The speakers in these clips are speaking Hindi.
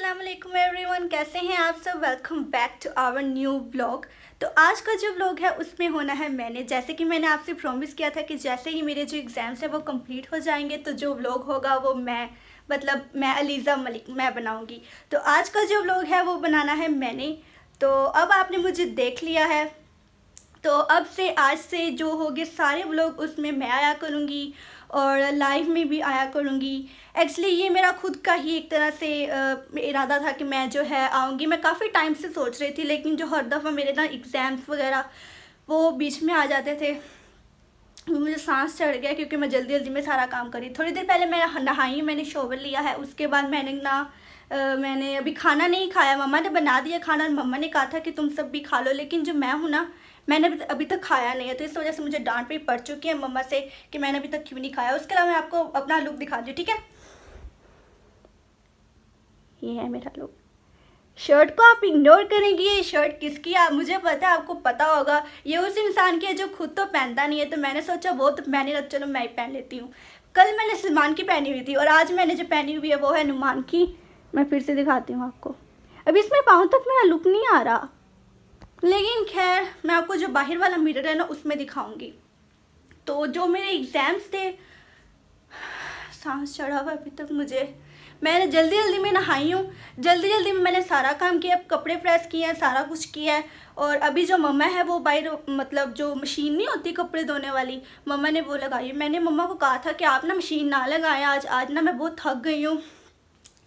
अस्सलाम वालेकुम एवरीवन, कैसे हैं आप सब। Welcome back to our new blog. तो आज का जो ब्लॉग है उसमें होना है मैंने, जैसे कि मैंने आपसे प्रॉमिस किया था कि जैसे ही मेरे जो एग्ज़ाम्स है वो कंप्लीट हो जाएंगे तो जो ब्लॉग होगा वो मैं अलीज़ा मलिक मैं बनाऊंगी। तो आज का जो ब्लॉग है वो बनाना है मैंने। तो अब आपने मुझे देख लिया है, तो अब से आज से जो होंगे सारे व्लॉग उसमें मैं आया करूँगी और लाइव में भी आया करूँगी। एक्चुअली ये मेरा खुद का ही एक तरह से इरादा था कि मैं जो है आऊँगी। मैं काफ़ी टाइम से सोच रही थी, लेकिन जो हर दफ़ा मेरे ना एग्ज़ाम्स वगैरह वो बीच में आ जाते थे, मुझे सांस चढ़ गया क्योंकि मैं जल्दी जल्दी में सारा काम करी। थोड़ी देर पहले मैं नहाई, मैंने शॉवर लिया है, उसके बाद मैंने अभी खाना नहीं खाया। मम्मा ने बना दिया खाना और मम्मा ने कहा था कि तुम सब भी खा लो, लेकिन जो मैं हूँ ना, मैंने अभी तक खाया नहीं है, तो इस वजह से मुझे डांट भी पड़ चुकी है मम्मा से कि मैंने अभी तक क्यों नहीं खाया। उसके अलावा मैं आपको अपना लुक दिखा दी, ठीक है। ये है मेरा लुक। शर्ट को आप इग्नोर करेंगी, ये शर्ट किसकी है मुझे पता है, आपको पता होगा। ये उस इंसान की है जो खुद तो पहनता नहीं है, तो मैंने सोचा वो तो मैंने रख, चलो मैं ही पहन लेती हूँ। कल मैंने सलमान की पहनी हुई थी और आज मैंने जो पहनी हुई है वो है नुमान की। मैं फिर से दिखाती हूँ आपको। अभी इसमें पाँव तक मेरा लुक नहीं आ रहा, लेकिन खैर मैं आपको जो बाहर वाला मिरर है ना उसमें दिखाऊंगी। तो जो मेरे एग्ज़ाम्स थे, सांस चढ़ा हुआ अभी तक मुझे। मैंने जल्दी जल्दी में नहाई हूँ, जल्दी जल्दी में मैंने सारा काम किया, कपड़े प्रेस किए हैं, सारा कुछ किया है। और अभी जो मम्मा है वो बाहर, मतलब जो मशीन नहीं होती कपड़े धोने वाली, मम्मा ने वो लगाई। मैंने मम्मा को कहा था कि आप ना मशीन ना लगाएं आज ना मैं बहुत थक गई हूँ,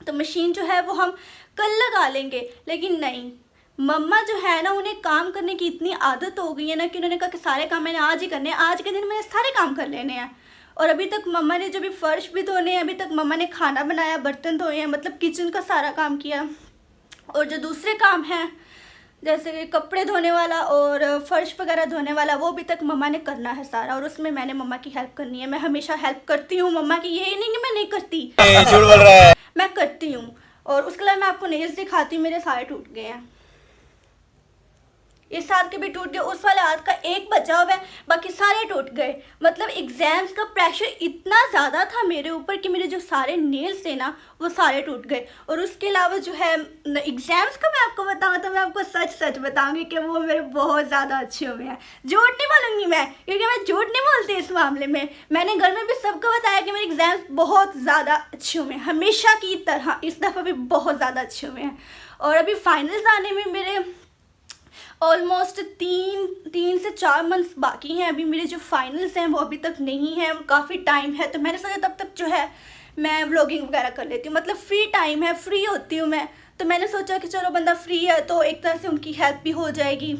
तो मशीन जो है वो हम कल लगा लेंगे। लेकिन नहीं, मम्मा जो है ना उन्हें काम करने की इतनी आदत हो गई है ना कि उन्होंने कहा कि सारे काम मैंने आज ही करने हैं, आज के दिन मैंने सारे काम कर लेने हैं। और अभी तक मम्मा ने जो भी फर्श भी धोने हैं, अभी तक मम्मा ने खाना बनाया, बर्तन धोए हैं, मतलब किचन का सारा काम किया। और जो दूसरे काम हैं जैसे कि कपड़े धोने वाला और फर्श वगैरह धोने वाला, वो अभी तक मम्मा ने करना है सारा, और उसमें मैंने मम्मा की हेल्प करनी है। मैं हमेशा हेल्प करती हूँ मम्मा की, ये नहीं कि मैं नहीं करती, झूठ बोल रहा है, मैं करती हूँ। और उसके अलावा मैं आपको नेल्स दिखाती हूँ, मेरे सारे टूट गए हैं। इस हाथ के भी टूट गए, उस वाले हाथ का एक बचा हुआ है, बाकी सारे टूट गए। मतलब एग्जाम्स का प्रेशर इतना ज़्यादा था मेरे ऊपर कि मेरे जो सारे नेल्स थे ना वो सारे टूट गए। और उसके अलावा जो है एग्जाम्स का मैं आपको बताऊँ तो मैं आपको सच सच बताऊँगी कि वो मेरे बहुत ज़्यादा अच्छे हुए हैं। झूठ नहीं बोलूँगी मैं, क्योंकि मैं झूठ नहीं बोलती इस मामले में। मैंने घर में भी सबको बताया कि मेरे एग्ज़ाम्स बहुत ज़्यादा अच्छे हुए हैं, हमेशा की तरह इस दफ़ा भी बहुत ज़्यादा अच्छे हुए हैं। और अभी फाइनल्स आने में मेरे ऑलमोस्ट तीन से 4 मंथ्स बाकी हैं। अभी मेरे जो फाइनल्स हैं वो अभी तक नहीं है, काफ़ी टाइम है। तो मैंने सोचा तब तक जो है मैं व्लॉगिंग वगैरह कर लेती हूँ, मतलब फ्री टाइम है, फ्री होती हूँ मैं, तो मैंने सोचा कि चलो बंदा फ्री है तो एक तरह से उनकी हेल्प भी हो जाएगी।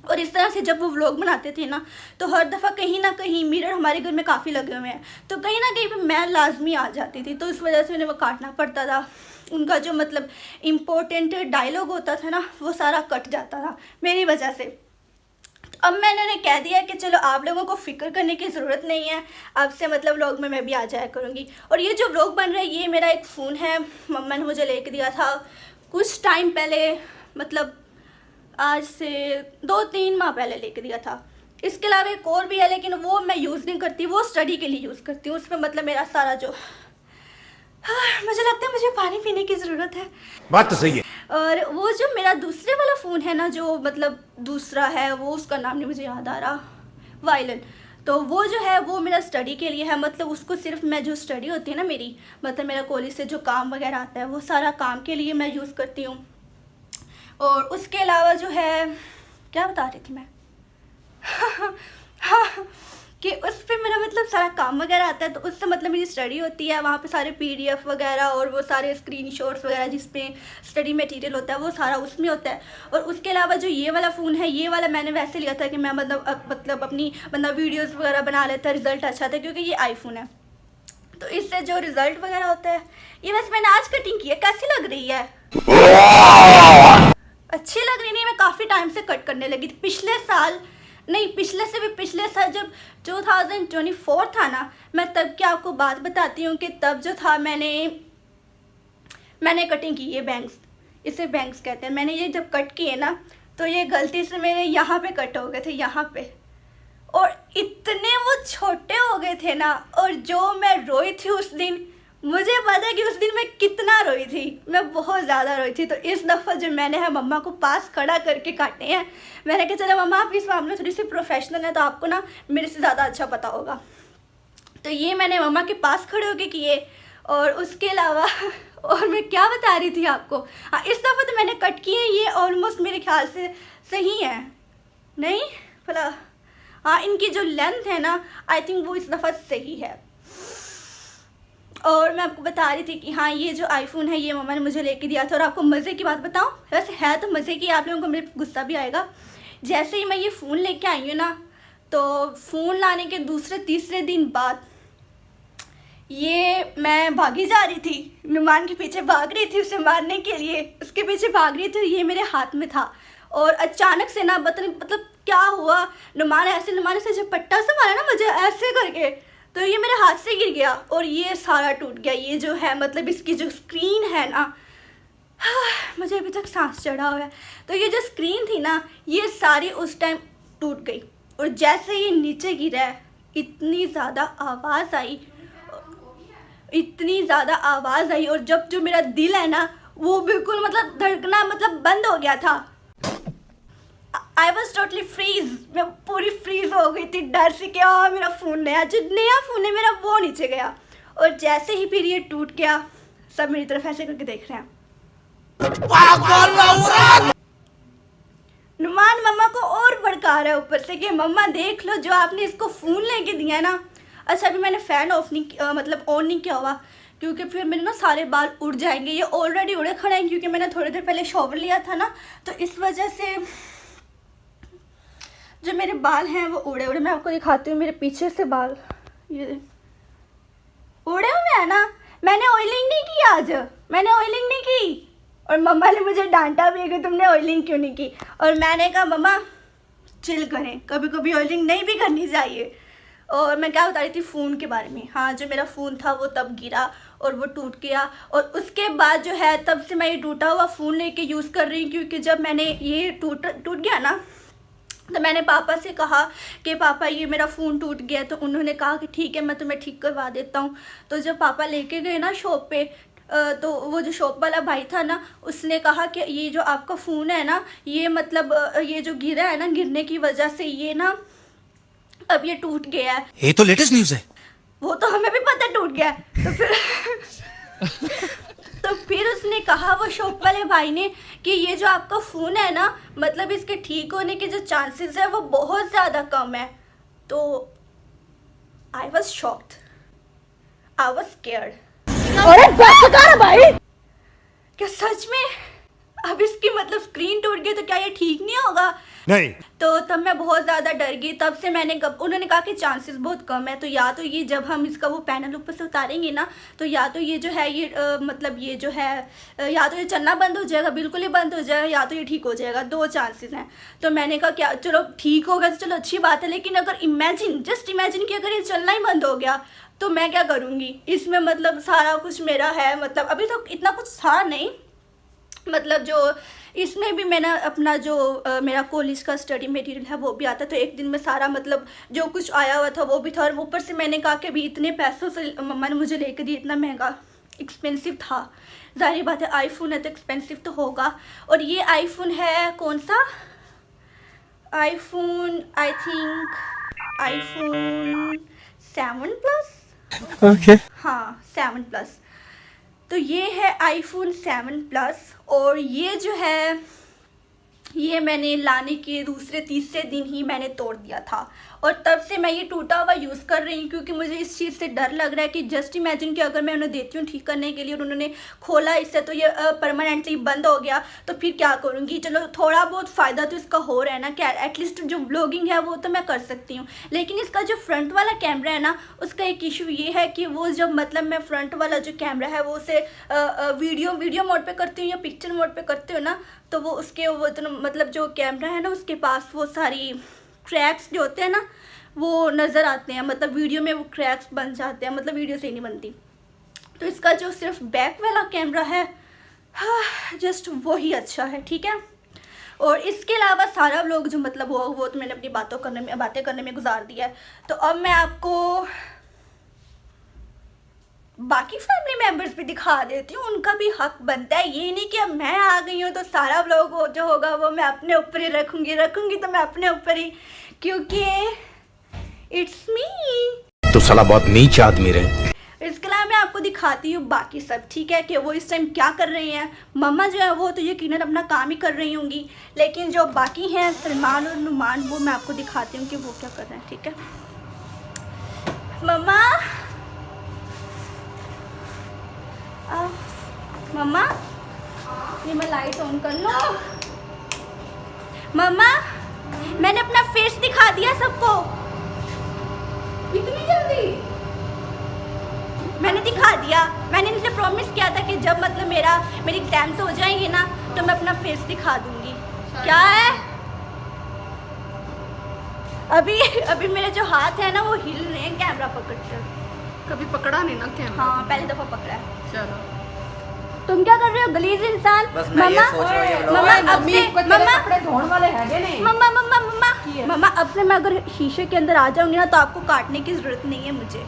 और इस तरह से जब वो व्लॉग बनाते थे ना, तो हर दफ़ा कहीं ना कहीं मिरर हमारे घर में काफ़ी लगे हुए हैं, तो कहीं ना कहीं पे मैं लाजमी आ जाती थी, तो इस वजह से उन्हें वो काटना पड़ता था। उनका जो मतलब इम्पोर्टेंट डायलॉग होता था ना वो सारा कट जाता था मेरी वजह से। तो अब मैंने उन्हें कह दिया कि चलो आप लोगों को फ़िक्र करने की ज़रूरत नहीं है, अब से मतलब व्लॉग में मैं भी आ जाया करूँगी। और ये जो व्लॉग बन रहा है ये मेरा एक फ़ोन है, मम्मा ने मुझे लेके दिया था कुछ टाइम पहले, मतलब आज से 2-3 माह पहले लेके दिया था। इसके अलावा एक और भी है, लेकिन वो मैं यूज़ नहीं करती, वो स्टडी के लिए यूज़ करती हूँ। उसमें मतलब मेरा सारा जो मुझे लगता है मुझे पानी पीने की ज़रूरत है, बात तो सही है। और वो जो मेरा दूसरे वाला फ़ोन है ना, जो मतलब दूसरा है, वो उसका नाम नहीं मुझे याद आ रहा, वायलन, तो वो जो है वो मेरा स्टडी के लिए है। मतलब उसको सिर्फ मैं जो स्टडी होती है ना मेरी, मतलब मेरा कॉलेज से जो काम वगैरह आता है वो सारा काम के लिए मैं यूज़ करती हूँ। और उसके अलावा जो है, क्या बता रही थी मैं हाँ, कि उस पर मेरा मतलब सारा काम वगैरह आता है, तो उससे मतलब मेरी स्टडी होती है। वहाँ पे सारे PDF वगैरह और वो सारे स्क्रीनशॉट्स वगैरह जिसपे स्टडी मटेरियल होता है वो सारा उसमें होता है। और उसके अलावा जो ये वाला फ़ोन है, ये वाला मैंने वैसे लिया था कि मैं मतलब अपनी वीडियोज़ वगैरह बना लेता, रिज़ल्ट अच्छा था क्योंकि ये आईफोन है, तो इससे जो रिज़ल्ट वगैरह होता है। ये बस मैंने आज कटिंग की है, कैसी लग रही है? अच्छी लग रही नहीं, मैं काफ़ी टाइम से कट करने लगी थी, पिछले साल नहीं, पिछले से भी पिछले साल जब 2024 था ना, मैं तब की आपको बात बताती हूँ कि तब जो था मैंने कटिंग की, ये बैंग्स, इसे बैंग्स कहते हैं। मैंने ये जब कट किए ना तो ये गलती से मेरे यहाँ पे कट हो गए थे, यहाँ पे, और इतने वो छोटे हो गए थे ना, और जो मैं रोई थी उस दिन मुझे पता है कि उस दिन मैं कितना रोई थी, मैं बहुत ज़्यादा रोई थी। तो इस दफ़ा जो मैंने है मम्मा को पास खड़ा करके काटे हैं। मैंने कहा चलो मम्मा आप इस मामले में थोड़ी सी प्रोफेशनल है तो आपको ना मेरे से ज़्यादा अच्छा पता होगा। तो ये मैंने मम्मा के पास खड़े होके किए। और उसके अलावा और मैं क्या बता रही थी आपको, हाँ इस दफ़ा तो मैंने कट किए, ये ऑलमोस्ट मेरे ख्याल से सही है, नहीं भला, हाँ इनकी जो लेंथ है ना आई थिंक वो इस दफ़ा सही है। और मैं आपको बता रही थी कि हाँ ये जो आईफोन है ये मम्मा ने मुझे लेके दिया था। और आपको मज़े की बात बताऊँ, वैसे है तो मज़े की, आप लोगों को मेरे गुस्सा भी आएगा। जैसे ही मैं ये फ़ोन लेके आई हूँ ना, तो फ़ोन लाने के दूसरे तीसरे दिन बाद ये मैं भागी जा रही थी, नुमान के पीछे भाग रही थी उसे मारने के लिए, उसके पीछे भाग रही थी, ये मेरे हाथ में था। और अचानक से ना मतलब क्या हुआ, नुमान से जब पट्टा से मारा ना मुझे ऐसे करके, तो ये मेरे हाथ से गिर गया और ये सारा टूट गया। ये जो है मतलब इसकी जो स्क्रीन है ना, मुझे अभी तक सांस चढ़ा हुआ है। तो ये जो स्क्रीन थी ना ये सारी उस टाइम टूट गई। और जैसे ये नीचे गिरा इतनी ज़्यादा आवाज़ आई, इतनी ज़्यादा आवाज़ आई। और जब जो मेरा दिल है ना वो बिल्कुल मतलब धड़कना मतलब बंद हो गया था। आई वॉज टोटली फ्रीज, मैं पूरी फ्रीज हो गई थी डर से कि मेरा फ़ोन जो नया फ़ोन है मेरा वो नीचे गया। और जैसे ही फिर ये टूट गया सब मेरी तरफ ऐसे करके देख रहे हैं। नुमान मम्मा को और भड़का रहा है ऊपर से कि मम्मा देख लो जो आपने इसको फ़ोन लेके दिया है ना। अच्छा अभी मैंने फ़ैन ऑफ नहीं मतलब ऑन नहीं किया हुआ क्योंकि फिर मेरे ना सारे बाल उड़ जाएंगे। ये ऑलरेडी उड़े खड़े हैं क्योंकि मैंने थोड़ी देर पहले शॉवर लिया था ना, तो इस वजह से जो मेरे बाल हैं वो उड़े उड़े। मैं आपको दिखाती हूँ मेरे पीछे से बाल ये उड़े हुए हैं ना। मैंने ऑयलिंग नहीं की आज, मैंने ऑयलिंग नहीं की। और मम्मा ने मुझे डांटा भी है कि तुमने ऑयलिंग क्यों नहीं की। और मैंने कहा मम्मा चिल करें, कभी कभी ऑयलिंग नहीं भी करनी चाहिए। और मैं क्या बता रही थी फ़ोन के बारे में, हाँ जो मेरा फ़ोन था वो तब गिरा और वो टूट गया। और उसके बाद जो है तब से मैं ये टूटा हुआ फ़ोन लेके यूज़ कर रही हूँ क्योंकि जब मैंने ये टूट गया ना तो मैंने पापा से कहा कि पापा ये मेरा फ़ोन टूट गया। तो उन्होंने कहा कि ठीक है मैं तुम्हें ठीक करवा देता हूँ। तो जब पापा लेके गए ना शॉप पे तो वो जो शॉप वाला भाई था ना उसने कहा कि ये जो आपका फ़ोन है ना ये मतलब ये जो गिरा है ना, गिरने की वजह से ये ना अब ये टूट गया है। ये तो लेटेस्ट न्यूज़ है। वो तो हमें भी पता टूट गया है। तो फिर उसने कहा वो शॉप वाले भाई ने कि ये जो आपका फ़ोन है ना मतलब इसके ठीक होने के जो चांसेस है वो बहुत ज़्यादा कम है। तो I was shocked, I was scared. अरे बस कर भाई, क्या सच में अब इसकी मतलब स्क्रीन टूट गई तो क्या ये ठीक नहीं होगा? नहीं। तो तब मैं बहुत ज़्यादा डर गई। तब से मैंने उन्होंने कहा कि चांसेस बहुत कम है। तो या तो ये जब हम इसका वो पैनल ऊपर से उतारेंगे ना तो या तो ये जो है ये मतलब ये जो है या तो ये चलना बंद हो जाएगा, बिल्कुल ही बंद हो जाएगा, या तो ये ठीक हो जाएगा, दो चांसेस हैं। तो मैंने कहा क्या चलो ठीक होगा तो चलो अच्छी बात है, लेकिन अगर जस्ट इमेजिन कि अगर ये चलना ही बंद हो गया तो मैं क्या करूँगी? इसमें मतलब सारा कुछ मेरा है, मतलब अभी तो इतना कुछ था नहीं, मतलब जो इसमें भी मैंने अपना जो मेरा कॉलेज का स्टडी मटेरियल है वो भी आता, तो एक दिन में सारा मतलब जो कुछ आया हुआ था वो भी था। और ऊपर से मैंने कहा कि अभी इतने पैसों से मम्मा ने मुझे लेके दी, इतना महंगा एक्सपेंसिव था, जाहिर बात है आईफोन है तो एक्सपेंसिव तो होगा। और ये आईफोन है कौन सा iPhone, I think iPhone 7 plus, okay हाँ 7 प्लस। तो ये है आईफोन 7 प्लस। और ये जो है ये मैंने लाने के दूसरे तीसरे दिन ही मैंने तोड़ दिया था और तब से मैं ये टूटा हुआ यूज़ कर रही हूँ क्योंकि मुझे इस चीज़ से डर लग रहा है कि जस्ट इमेजिन कि अगर मैं उन्हें देती हूँ ठीक करने के लिए और उन्होंने खोला इससे तो ये परमानेंटली बंद हो गया तो फिर क्या करूँगी। चलो थोड़ा बहुत फ़ायदा तो इसका हो रहा है ना, क्या एटलीस्ट जो व्लॉगिंग है वो तो मैं कर सकती हूँ। लेकिन इसका जो फ्रंट वाला कैमरा है ना उसका एक इशू ये है कि वो जब मतलब मैं फ्रंट वाला जो कैमरा है वो उसे वीडियो मोड पर करती हूँ या पिक्चर मोड पर करती हूँ ना तो वो उसके वो मतलब जो कैमरा है ना उसके पास वो सारी क्रैक्स जो होते हैं ना वो नज़र आते हैं, मतलब वीडियो में वो क्रैक्स बन जाते हैं, मतलब वीडियो सही नहीं बनती। तो इसका जो सिर्फ बैक वाला कैमरा है हाँ जस्ट वही अच्छा है, ठीक है। और इसके अलावा सारा व्लॉग जो मतलब वो तो मैंने अपनी बातें करने में गुजार दिया है। तो अब मैं आपको बाकी फैमिली मेम्बर्स भी दिखा देती हूँ, उनका भी हक बनता है। ये नहीं कि अब मैं आ गई हूँ तो सारा व्लॉग जो होगा वो मैं अपने ऊपर ही रखूँगी तो मैं अपने ऊपर ही, क्योंकि इट्स मी। तो साला बहुत नीच आदमी रहे। इसके अलावा मैं आपको दिखाती हूँ बाकी सब, ठीक है, कि वो इस टाइम क्या कर रहे हैं। मम्मा जो है वो तो यकीनन अपना काम ही कर रही होंगी, लेकिन जो बाकी हैं सलमान और नुमान, वो मैं आपको दिखाती हूँ कि वो क्या कर रहे हैं, ठीक है। मम्मा, मम्मा, ये मैं लाइट ऑन कर लूँ। मम्मा, मैंने अपना फेस दिखा दिया सबको। इतनी जल्दी मैंने दिखा दिया। मैंने इनसे प्रॉमिस किया था कि जब मतलब मेरी एग्जाम्स हो जाएंगे ना तो मैं अपना फेस दिखा दूंगी। क्या है? अभी मेरे जो हाथ है ना वो हिल रहे हैं कैमरा पकड़कर। कभी पकड़ा नहीं ना कैमरा? हाँ, पहली दफा पकड़ा है। चलो, तुम क्या कर रहे हो गलीज इंसान? बस मैं ये सोच रहा हूँ ये व्लॉग- मम्मा, अब मम्मी से को तेरे मम्मा, कपड़े धोने वाले हैगे नहीं। मम्मा मम्मा मम्मा है? मम्मा, अब से मैं अगर शीशे के अंदर आ जाऊंगी ना तो आपको काटने की जरूरत नहीं है मुझे।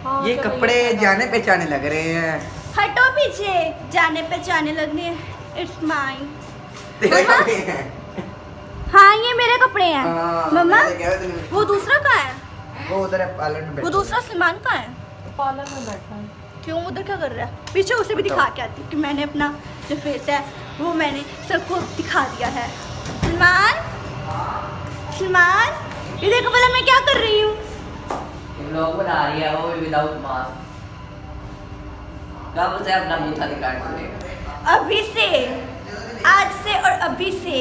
हाँ, ये चलो, कपड़े जाने पहचाने लग रहे हैं। हटो पीछे, जाने पहचाने लगने। It's mine. तेरे मम्मा? कपड़े हैं। हाँ, ये मेरे कपड़े हैं। हाँ, मम्मा, मैंने कहा तुम- वो दूसरा कहाँ है? वो उधर है पार्लर में वो बैठा दूसरा सलमान कहाँ है? पार्लर में बैठा है। क्यों, उधर क्या कर रहा है? पीछे उसे भी दिखा के आती हूँ कि मैंने अपना जो फेस है वो मैंने सबको दिखा दिया है। सलमान, सलमान, ये देखो भला मैं क्या कर रही हूँ। व्लॉग बना रही है वो भी विदाउट मास्क। कब से अपना बूथा दिखाने लगेगा? अभी से, आज से और अभी से।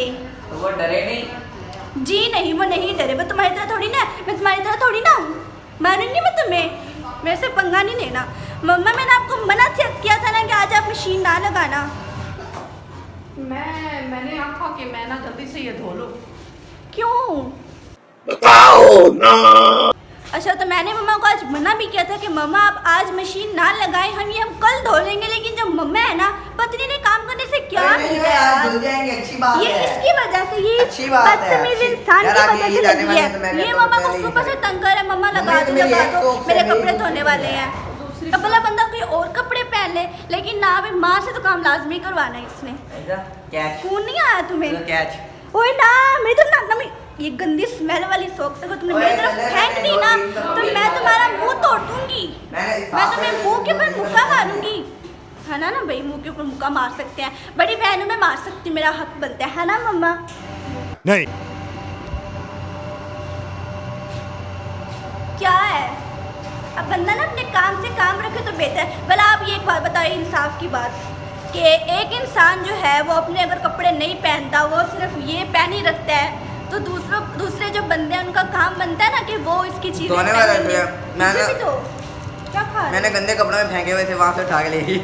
तो वो डरे नहीं? जी नहीं, वो नहीं डरे। वो तुम्हारी तरह थोड़ी ना, मैं तुम्हारी तरह थोड़ी ना हूँ। मारूंगी मैं तुम्हें, मेरे से पंगा नहीं लेना। मम्मा, मैंने आपको मना किया था ना कि आज आप मशीन ना लगाना। मैंने आखा कि मैं ना जल्दी से ये धो लूं। क्यों? बताओ ना। अच्छा, तो मैंने मम्मा को आज मना भी किया था कि मम्मा आप आज मशीन ना लगाएं, हम कल धो लेंगे। लेकिन जब मम्मा है ना, पत्नी ने काम करने से क्या अरे नहीं मिलता है यार, यार? धुल जाएंगे, अच्छी बात ये है। इसकी वजह से, ये अच्छी बात है, बदतमीज अच्छी- इंसान यार, की आप वजह ये से जाने लगी वाले है। हैं तो मैं ये कहता हूँ मम्मा को पहले ही सुबह से है। तंग कर है, मम्मा लगा मम्मी, दो मेरी लगा एक दो, सोच मेरे है, कपड़े मेरी धोने वाले हैं। अब भला बंदा कोई और कपड़े पहन ले, लेकिन ना भी माँ से तो काम लाजमी करवाना है इसने। ऐसा कैच खून नहीं आया तुम्हें? कैच ओए ना, मेरी तो ना ये गंदी स्मेल वाली सोख से तुमने ओए, मेरी तरफ पहले फेंक दी ना दो तो दिन मैं तुम्हारा मुंह तोड़ दूंगी। मैं तुम्हें मुंह के ऊपर मुक्का मारूंगी, है ना भाई? मुंह के ऊपर मुक्का मार सकते हैं, बड़ी बहनों में मार सकती, मेरा हक बनता है ना मम्मा? नहीं। क्या है? अब बंदा ना अपने काम से काम रखे तो बेहतर है। भला आप ये एक बात बताइए, इंसाफ की बात, कि एक इंसान जो है वो अपने अगर कपड़े नहीं पहनता, वो सिर्फ ये पहन ही रखता है, तो दूसरे जो बंदे हैं उनका काम बनता है ना कि वो इसकी चीजें धोने वाला पहनेंगे। है, मैंने- इसे भी तो क्या खा रहे मैंने हो? गंदे कपड़ों में फेंके हुए थे, वहां से उठा के ले गई।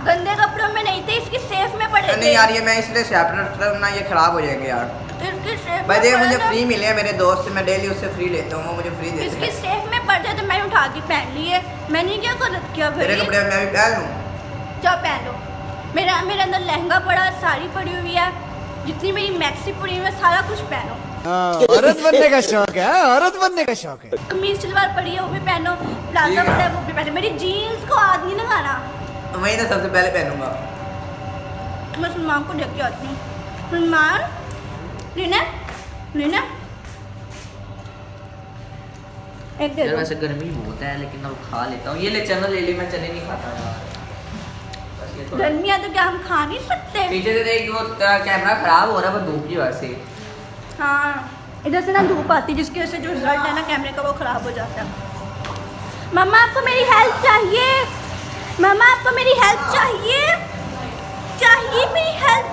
गंदे कपड़ों में नहीं थे, इसकी सेफ में पड़े थे। नहीं यार, ये मैं इसलिए सेपरेट ना, ये खराब हो जाएंगे यार। इसकी सेफ भाई में देख, पड़े मुझे थे। फ्री मिले हैं मेरे दोस्त से, मैं डेली उससे फ्री लेता हूँ, वो मुझे फ्री देते इसकी हैं। सेफ में पड़ जाए तो मैंने उठा के पहन लिए। मैंने क्या गलत किया तेरे भाई? कपड़े मैं भी पहन लूँ? क्या पहन लो? मेरे अंदर लहंगा पड़ा, साड़ी पड़ी हुई है, जितनी मेरी मैक्सी पड़ी हुई है, सारा कुछ पहनो। औरत बनने का शौक है, औरत बनने का शौक है। कमीज सलवार पड़ी है वो भी पहनो, प्लाजा ठीक है। पड़ा है वो भी पहनो। मेरी जीन्स को हाथ नहीं लगाना। वही तो सबसे पहले पहनूंगा। मैं सलमान को देख के आती हूँ। सलमान, रीना, रीना, एक दे यार दो। वैसे गर्मी बहुत है, लेकिन अब खा लेता हूँ। ये ले चना ले ली, मैं चने नहीं खाता यार। बस ये थोड़ा गर्मी है तो क्या हम खा नहीं सकते? पीछे से देख, वो तेरा कैमरा खराब हो रहा है, वो धूप की वजह से। हाँ, इधर से ना धूप आती है, जिसकी वजह से जो रिजल्ट है ना कैमरे का वो खराब हो जाता है। मम्मा, आपको मेरी हेल्प चाहिए? मम्मा, आपको मेरी हेल्प चाहिए? चाहिए मेरी हेल्प?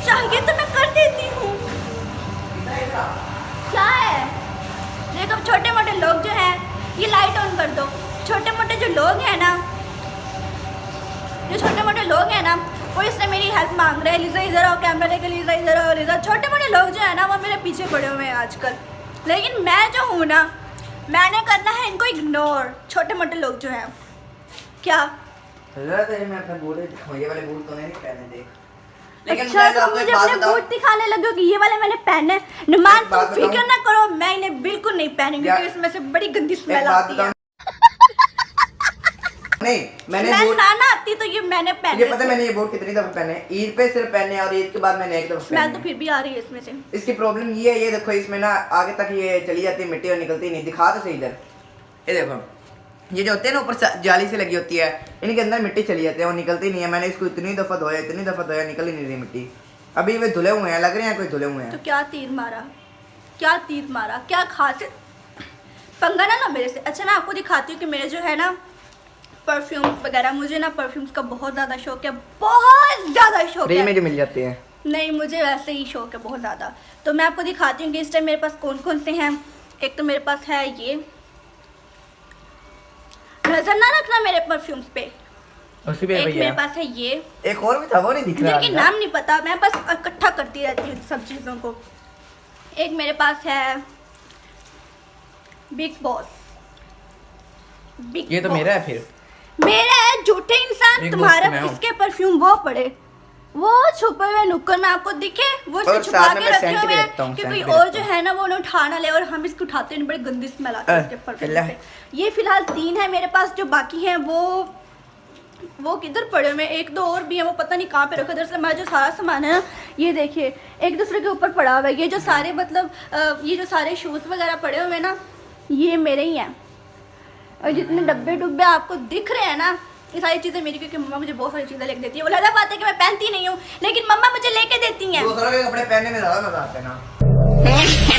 चाहिए तो मैं कर देती हूँ। क्या है? देखो, छोटे मोटे लोग जो हैं, ये लाइट ऑन कर दो। छोटे मोटे जो लोग हैं ना, जो छोटे मोटे लोग हैं ना, वो इसने मेरी हेल्प मांग रहे हैं। लिज़ा इधर आओ, कैमरा लेके लिज़ा इधर आओ। लिज़ा, छोटे मोटे लोग जो है ना वो मेरे पीछे पड़े हुए हैं आजकल। लेकिन मैं जो हूँ ना, मैंने करना है इनको इग्नोर। छोटे मोटे लोग जो हैं, क्या मैं अपने बूट दिखाऊं, ये वाले बूट तो नहीं पहने देख। लेकिन अच्छा, मैं तो आपको मुझे एक बात अपने बताऊं, बूट दिखाने लगे हो कि ये वाले मैंने पहने। नुमान, एक बात तुम फिक्र बताऊं? ना करो, मैं इन्हें बिल्कुल नहीं पहनूंगी यार, क्योंकि इसमें से बड़ी गंदी एक स्मेल बात आती है। बताऊं, नहीं मैंने मैं बूट, ना आती तो ये मैंने ये पहने पता है मैंने ये बूट कितनी दफा पहने, ईद पे सिर्फ पहने और ईद के बाद मैंने एक दफा स्मेल तो पहने। फिर भी आ रही है इसमें से। इसकी प्रॉब्लम ये है, ये देखो इसमें ना आगे तक ये चली जाती है मिट्टी और निकलती नहीं। दिखा तो सही इधर, ये देखो ये जो होते हैं ना ऊपर जाली से लगी होती है, इनके अंदर मिट्टी चली जाती है और निकलती नहीं है। मैंने इसको इतनी दफा धोया निकल ही नहीं रही मिट्टी। अभी वे धुले हुए हैं, लग रहे हैं कोई धुले हुए तो हैं। क्या तीर मारा, क्या खासियत पंगा ना मेरे से। अच्छा मैं आपको दिखाती हूँ कि मेरे जो है ना परफ्यूम्स वगैरह, मुझे ना परफ्यूम्स का बहुत ज़्यादा शौक है, बहुत ज़्यादा शौक फ्री है। में जो मिल जाते हैं। नहीं मुझे वैसे ही शौक है बहुत ज़्यादा। तो मैं आपको दिखाती हूँ कि इस टाइम मेरे पास कौन कौन से हैं। एक तो मेरे पास है ये, नज़र ना रखना मेरे परफ्यूम्स पे। उसी पे एक मेरे भैया पास है ये, एक और भी था वो नहीं दिख रहा जिनके नाम नहीं पता, मैं बस इकट्ठा करती रहती हूँ सब चीज़ों को। एक मेरे पास है बिग बॉस। ये तो मेरा है फिर। मेरा है झूठे इंसान, Big Boss तुम्हारा तो मैं हूँ। इसके परफ्यूम वो पड़े, वो छुपे हुए नुक्कड़ में आपको दिखे, वो इसको और छुपा साथ में के मैं रखे scent हुए भी हैं रखता हूँ, कि scent कोई भी और रखता जो है ना वो उन्हें उठा ना ले, और हम इसको उठाते हैं बड़ी गंदी स्मेल आती है इसके परफ्यूम अल्लाह। से। ये फिलहाल 3 है मेरे पास, जो बाकी हैं वो किधर पड़े हुए हैं। एक दो और भी हैं, वो पता नहीं कहाँ पे रखे। दरअसल मेरा जो सारा सामान है ना, ये देखिए एक दूसरे के ऊपर पड़ा हुआ है। ये जो सारे मतलब ये जो सारे शूज़ वगैरह पड़े हुए हैं ना, ये मेरे ही हैं। और जितने डब्बे डुब्बे आपको दिख रहे हैं ना, ये सारी चीज़ें मेरी, क्योंकि मम्मा मुझे बहुत सारी चीज़ें लेके देती है। वो लगा बात है कि मैं पहनती नहीं हूँ, लेकिन मम्मा मुझे लेके देती हैं। दूसरों के कपड़े पहनने में ज़्यादा मजा आता है ना।